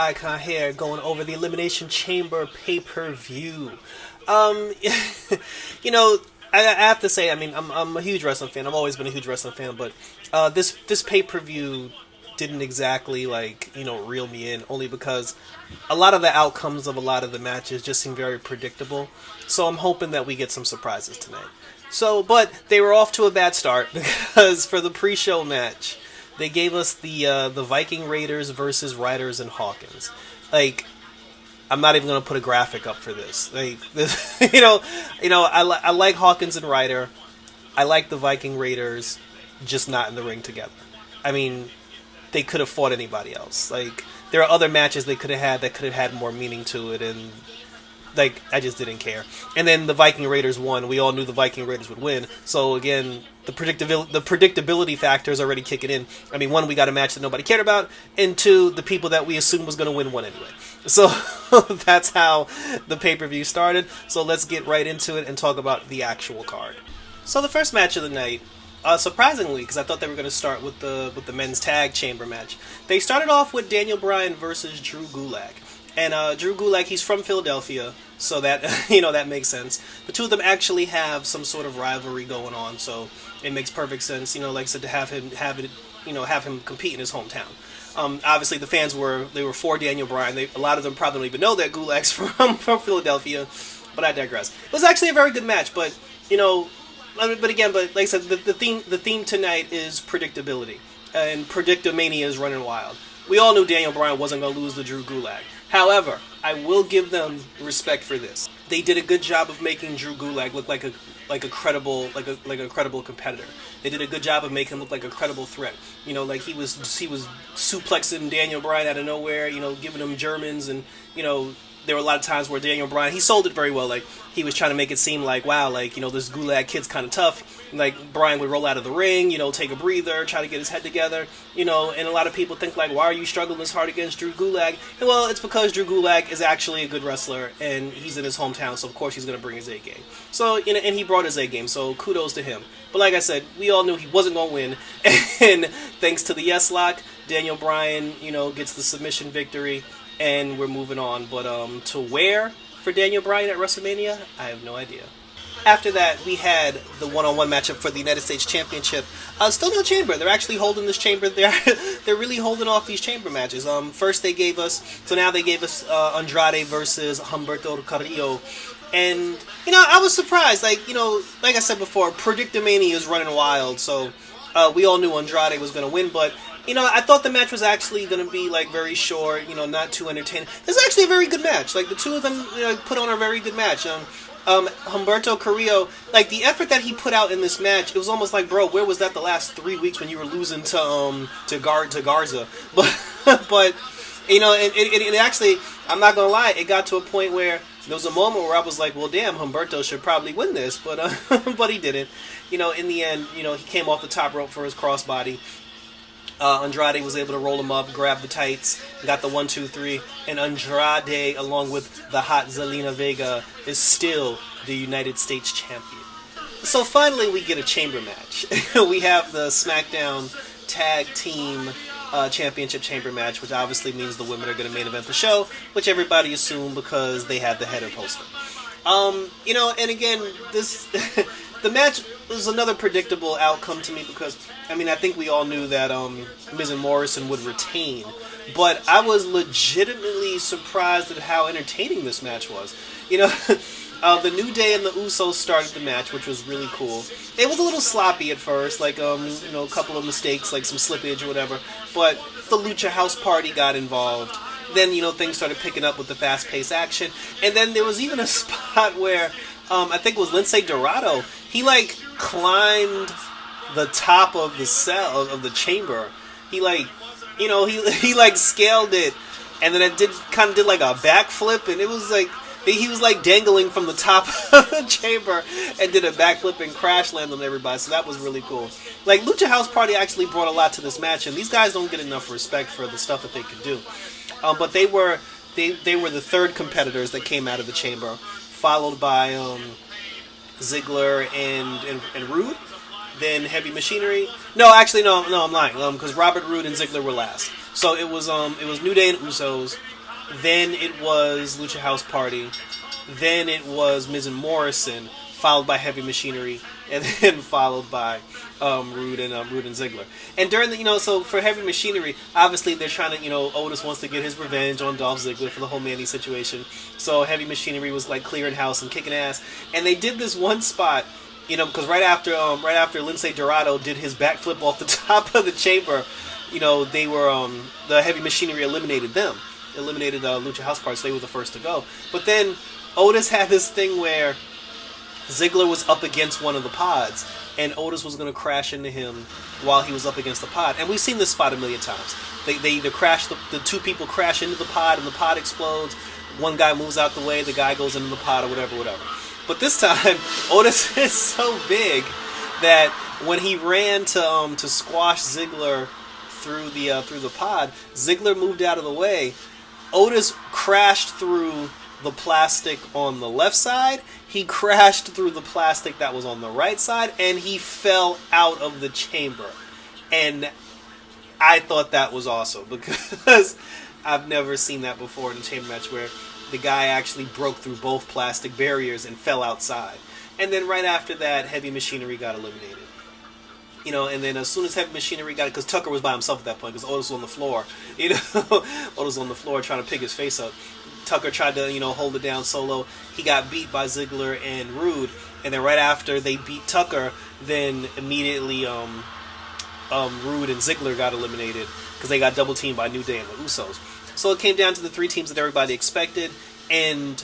Icon here, going over the Elimination Chamber pay-per-view. Um, you know, I have to say, I mean, I'm a huge wrestling fan. I've always been a huge wrestling fan, but this pay-per-view didn't exactly reel me in, only because a lot of the outcomes of a lot of the matches just seem very predictable. So I'm hoping that we get some surprises tonight. But they were off to a bad start because for the pre-show match, they gave us the Viking Raiders versus Riders and Hawkins. Like, I'm not even gonna put a graphic up for this. Like, this, I like Hawkins and Ryder. I like the Viking Raiders, just not in the ring together. I mean, they could have fought anybody else. Like, there are other matches they could have had that could have had more meaning to it, and I just didn't care. And then the Viking Raiders won. We all knew the Viking Raiders would win. So again, the predictability factor is already kicking in. I mean, one, we got a match that nobody cared about, and two, the people that we assumed was going to win won anyway. So that's how the pay-per-view started. So let's get right into it and talk about the actual card. So the first match of the night, surprisingly, because I thought they were going to start with the men's tag chamber match, they started off with Daniel Bryan versus Drew Gulak. And Drew Gulak, he's from Philadelphia, so that that makes sense. The two of them actually have some sort of rivalry going on, so it makes perfect sense. Like I said, to have him compete in his hometown. Obviously, the fans were for Daniel Bryan. A lot of them probably don't even know that Gulak's from Philadelphia, but I digress. It was actually a very good match, but like I said, the theme tonight is predictability, and predictomania is running wild. We all knew Daniel Bryan wasn't going to lose to Drew Gulak. However, I will give them respect for this. They did a good job of making Drew Gulak look like a credible competitor. They did a good job of making him look like a credible threat. Like he was suplexing Daniel Bryan out of nowhere. Giving him Germans, and there were a lot of times where Daniel Bryan, he sold it very well. Like, he was trying to make it seem like, wow, this Gulak kid's kind of tough. Like, Bryan would roll out of the ring, take a breather, try to get his head together, and a lot of people think, like, why are you struggling this hard against Drew Gulak? And, well, it's because Drew Gulak is actually a good wrestler, and he's in his hometown, so of course he's going to bring his A game. So, and he brought his A game, so kudos to him. But like I said, we all knew he wasn't going to win, and thanks to the yes lock, Daniel Bryan, gets the submission victory. And we're moving on, but to where for Daniel Bryan at WrestleMania, I have no idea. After that, we had the one-on-one matchup for the United States Championship. Still no chamber. They're actually holding this chamber. They're really holding off these chamber matches. First they gave us Andrade versus Humberto Carrillo. And, I was surprised. Like I said before, predictomania is running wild, so we all knew Andrade was going to win, but I thought the match was actually going to be, very short, not too entertaining. This is actually a very good match. Like, the two of them, put on a very good match. Humberto Carrillo, the effort that he put out in this match, it was almost like, bro, where was that the last 3 weeks when you were losing to Garza? But it actually, I'm not going to lie, it got to a point where there was a moment where I was like, well, damn, Humberto should probably win this, but but he didn't. In the end, he came off the top rope for his crossbody. Andrade was able to roll him up, grab the tights, got the 1, 2, 3, and Andrade, along with the hot Zelina Vega, is still the United States champion. So finally, we get a chamber match. We have the SmackDown Tag Team Championship chamber match, which obviously means the women are going to main event the show, which everybody assumed because they had the header poster. And again, this the match was another predictable outcome to me because, I think we all knew that Miz and Morrison would retain, but I was legitimately surprised at how entertaining this match was. The New Day and the Usos started the match, which was really cool. It was a little sloppy at first, a couple of mistakes, like some slippage or whatever, but the Lucha House Party got involved. Then, things started picking up with the fast-paced action, and then there was even a spot where, I think it was Lince Dorado, he, climbed the top of the cell, of the chamber. He, he scaled it, and then it did a backflip, and it was he was dangling from the top of the chamber and did a backflip and crash land on everybody, so that was really cool. Lucha House Party actually brought a lot to this match, and these guys don't get enough respect for the stuff that they can do. But they were the third competitors that came out of the chamber, followed by Ziggler and Rude, then Heavy Machinery. No, actually, no, I'm lying. Because Robert Roode and Ziggler were last. So it was New Day and Usos, Then it was Lucha House Party. Then it was Miz and Morrison, followed by Heavy Machinery, and then followed by Rude and Ziggler. And during the so for Heavy Machinery, obviously they're trying to Otis wants to get his revenge on Dolph Ziggler for the whole Mandy situation. So Heavy Machinery was like clearing house and kicking ass, and they did this one spot. Because right after Lince Dorado did his backflip off the top of the chamber, they were the Heavy Machinery eliminated Lucha House Party, so they were the first to go. But then Otis had this thing where Ziggler was up against one of the pods, and Otis was going to crash into him while he was up against the pod. And we've seen this spot a million times. They either crash, the two people crash into the pod, and the pod explodes. One guy moves out the way, the guy goes into the pod, or whatever. But this time, Otis is so big that when he ran to squash Ziggler through the pod, Ziggler moved out of the way. Otis crashed through the plastic on the left side. He crashed through the plastic that was on the right side, and he fell out of the chamber. And I thought that was awesome because I've never seen that before in a chamber match where the guy actually broke through both plastic barriers and fell outside. And then right after that, Heavy Machinery got eliminated. And then as soon as Heavy Machinery got it, because Tucker was by himself at that point, because Otis was on the floor. Otis was on the floor trying to pick his face up. Tucker tried to, hold it down solo. He got beat by Ziggler and Rude. And then right after they beat Tucker, then immediately Rude and Ziggler got eliminated because they got double teamed by New Day and the Usos. So it came down to the three teams that everybody expected, and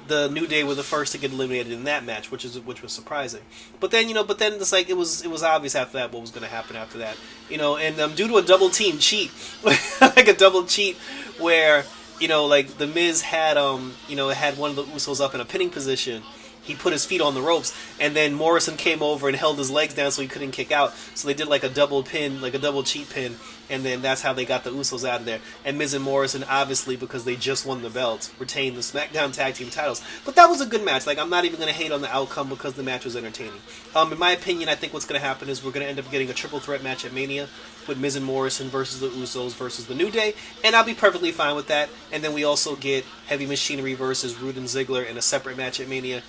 the New Day were the first to get eliminated in that match, which was surprising. But then it's like it was obvious after that what was going to happen after that, and due to a double team cheat, like a double cheat where like the Miz had had one of the Usos up in a pinning position. He put his feet on the ropes, and then Morrison came over and held his legs down so he couldn't kick out. So they did like a double pin, like a double cheat pin, and then that's how they got the Usos out of there. And Miz and Morrison, obviously, because they just won the belts, retained the SmackDown Tag Team titles. But that was a good match. Like, I'm not even going to hate on the outcome because the match was entertaining. In my opinion, I think what's going to happen is we're going to end up getting a triple threat match at Mania with Miz and Morrison versus the Usos versus the New Day, and I'll be perfectly fine with that. And then we also get Heavy Machinery versus Rude and Ziggler in a separate match at Mania.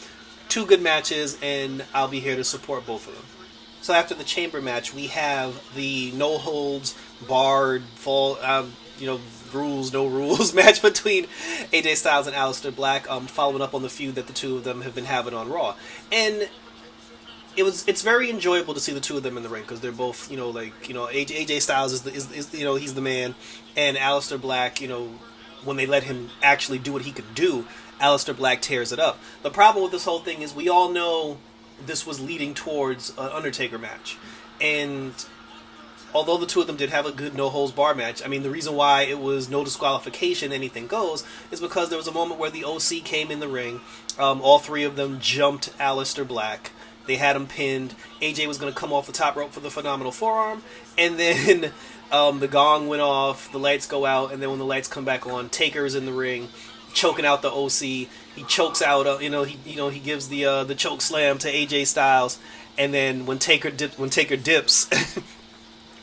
Two good matches, and I'll be here to support both of them. So after the chamber match, we have the no holds barred rules no rules match between AJ Styles and Alistair Black, following up on the feud that the two of them have been having on Raw. And it's very enjoyable to see the two of them in the ring because they're both AJ Styles is he's the man, and Alistair Black, when they let him actually do what he could do, Alistair Black tears it up. The problem with this whole thing is we all know this was leading towards an Undertaker match. And although the two of them did have a good no-holds-barred match, I mean, the reason why it was no disqualification, anything goes, is because there was a moment where the OC came in the ring. All three of them jumped Alistair Black. They had him pinned. AJ was going to come off the top rope for the phenomenal forearm. And then the gong went off, the lights go out, and then when the lights come back on, Taker's in the ring, choking out the OC. He chokes out, he gives the choke slam to AJ Styles, and then when Taker dips,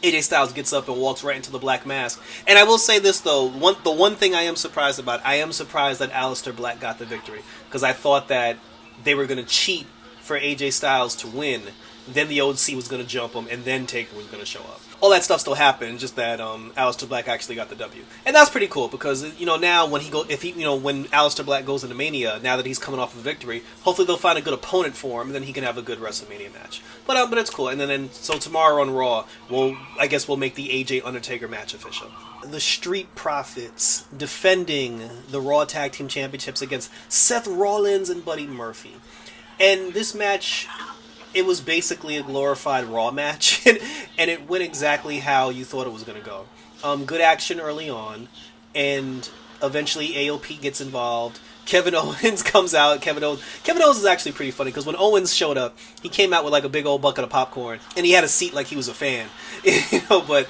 AJ Styles gets up and walks right into the black mask. And I will say this though, the one thing I am surprised about, I am surprised that Alistair Black got the victory because I thought that they were going to cheat for AJ Styles to win. Then the OC was going to jump him, and then Taker was going to show up. All that stuff still happened, just that Alistair Black actually got the W, and that's pretty cool because now when Alistair Black goes into Mania, now that he's coming off of a victory, hopefully they'll find a good opponent for him, and then he can have a good WrestleMania match. But it's cool. And then so tomorrow on Raw, we'll make the AJ Undertaker match official. The Street Profits defending the Raw Tag Team Championships against Seth Rollins and Buddy Murphy, and this match, it was basically a glorified Raw match, and it went exactly how you thought it was going to go. Good action early on, and eventually AOP gets involved. Kevin Owens comes out. Kevin Owens is actually pretty funny because when Owens showed up, he came out with like a big old bucket of popcorn and he had a seat like he was a fan. But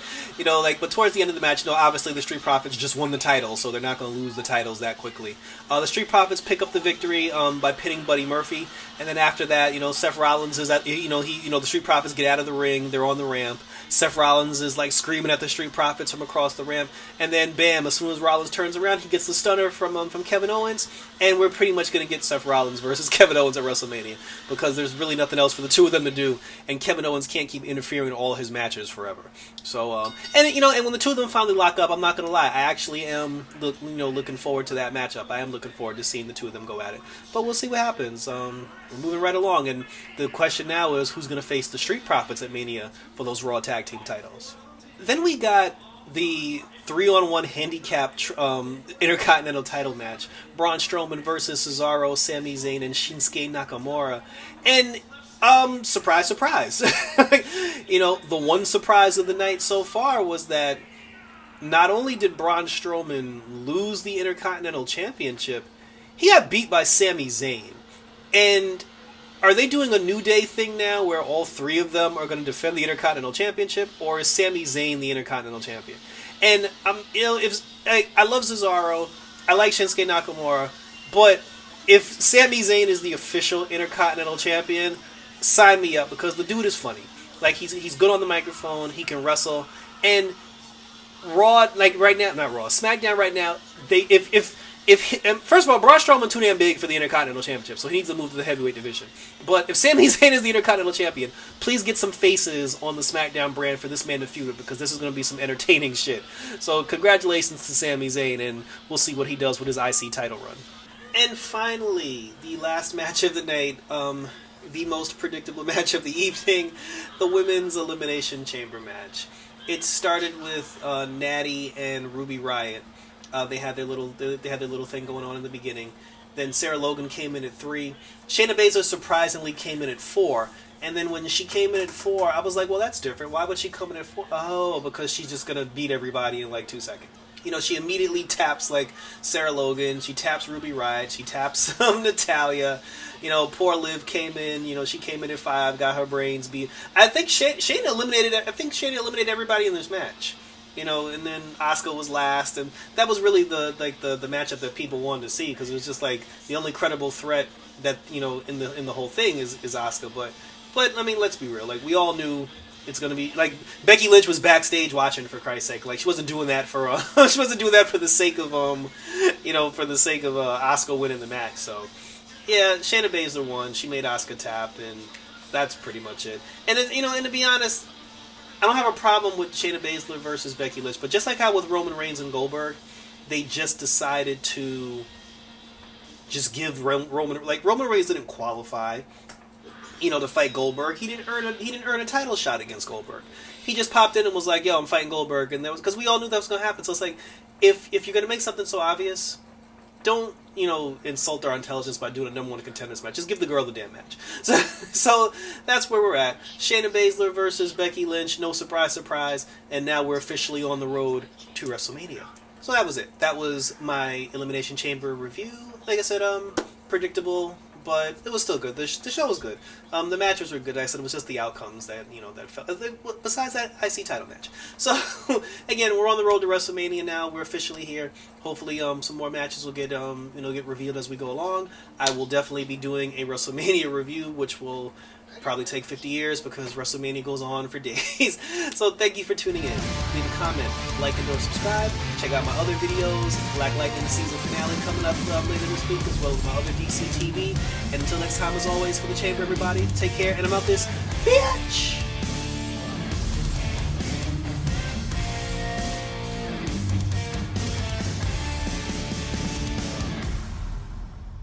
towards the end of the match, obviously the Street Profits just won the title, so they're not going to lose the titles that quickly. The Street Profits pick up the victory by pinning Buddy Murphy, and then after that, Seth Rollins is at the Street Profits get out of the ring, they're on the ramp. Seth Rollins is like screaming at the Street Profits from across the ramp, and then bam! As soon as Rollins turns around, he gets the stunner from Kevin Owens, and we're pretty much going to get Seth Rollins versus Kevin Owens at WrestleMania because there's really nothing else for the two of them to do, and Kevin Owens can't keep interfering in all his matches forever. So and when the two of them finally lock up, I'm not going to lie, I actually am looking forward to that matchup. I am looking forward to seeing the two of them go at it, but we'll see what happens. We're moving right along, and the question now is who's going to face the Street Profits at Mania for those Raw Tag Team titles. Then we got the 3-on-1 handicap Intercontinental title match. Braun Strowman versus Cesaro, Sami Zayn, and Shinsuke Nakamura. And surprise, surprise. The one surprise of the night so far was that not only did Braun Strowman lose the Intercontinental Championship, he got beat by Sami Zayn. And are they doing a New Day thing now where all three of them are going to defend the Intercontinental Championship, or is Sami Zayn the Intercontinental Champion? And I love Cesaro, I like Shinsuke Nakamura, but if Sami Zayn is the official Intercontinental Champion, sign me up because the dude is funny. Like he's good on the microphone, he can wrestle, and Raw right now, not Raw, SmackDown right now, first of all, Braun Strowman too damn big for the Intercontinental Championship, so he needs to move to the heavyweight division. But if Sami Zayn is the Intercontinental Champion, please get some faces on the SmackDown brand for this man to feud with, because this is going to be some entertaining shit. So congratulations to Sami Zayn, and we'll see what he does with his IC title run. And finally, the last match of the night, the most predictable match of the evening, the Women's Elimination Chamber match. It started with Natty and Ruby Riott. They had their little thing going on in the beginning. Then Sarah Logan came in at 3. Shayna Baszler surprisingly came in at 4. And then when she came in at 4, I was like, well, that's different. Why would she come in at 4? Oh, because she's just going to beat everybody in like 2 seconds. She immediately taps like Sarah Logan. She taps Ruby Riott. She taps Natalya. Poor Liv came in. She came in at 5, got her brains beat. I think Shayna eliminated everybody in this match. And then Asuka was last, and that was really the matchup that people wanted to see, because it was just like the only credible threat that in the whole thing is Asuka. But I mean, let's be real. Like, we all knew it's gonna be like Becky Lynch was backstage watching, for Christ's sake. Like, she wasn't doing that for the sake of Asuka winning the match. So yeah, Shayna Baszler won. She made Asuka tap, and that's pretty much it. And and to be honest, I don't have a problem with Shayna Baszler versus Becky Lynch, but just like how with Roman Reigns and Goldberg, they just decided to just give Roman Reigns didn't qualify, to fight Goldberg. He didn't earn a title shot against Goldberg. He just popped in and was like, "Yo, I'm fighting Goldberg," and because we all knew that was going to happen. So it's like, if you're going to make something so obvious, don't insult our intelligence by doing a number 1 contenders match. Just give the girl the damn match. So that's where we're at. Shayna Baszler versus Becky Lynch. No surprise, surprise. And now we're officially on the road to WrestleMania. So that was it. That was my Elimination Chamber review. Like I said, predictable, but it was still good. The show was good. The matches were good. Like I said, it was just the outcomes that that felt. Besides that IC title match. So again, we're on the road to WrestleMania now. We're officially here. Hopefully, some more matches will get get revealed as we go along. I will definitely be doing a WrestleMania review, which will probably take 50 years because WrestleMania goes on for days. So thank you for tuning in. Leave a comment, like, and or subscribe. Check out my other videos. Black Lightning season finale coming up later this week, as well as my other DC TV. And until next time, as always, for the Chamber, everybody, take care, and I'm out this bitch!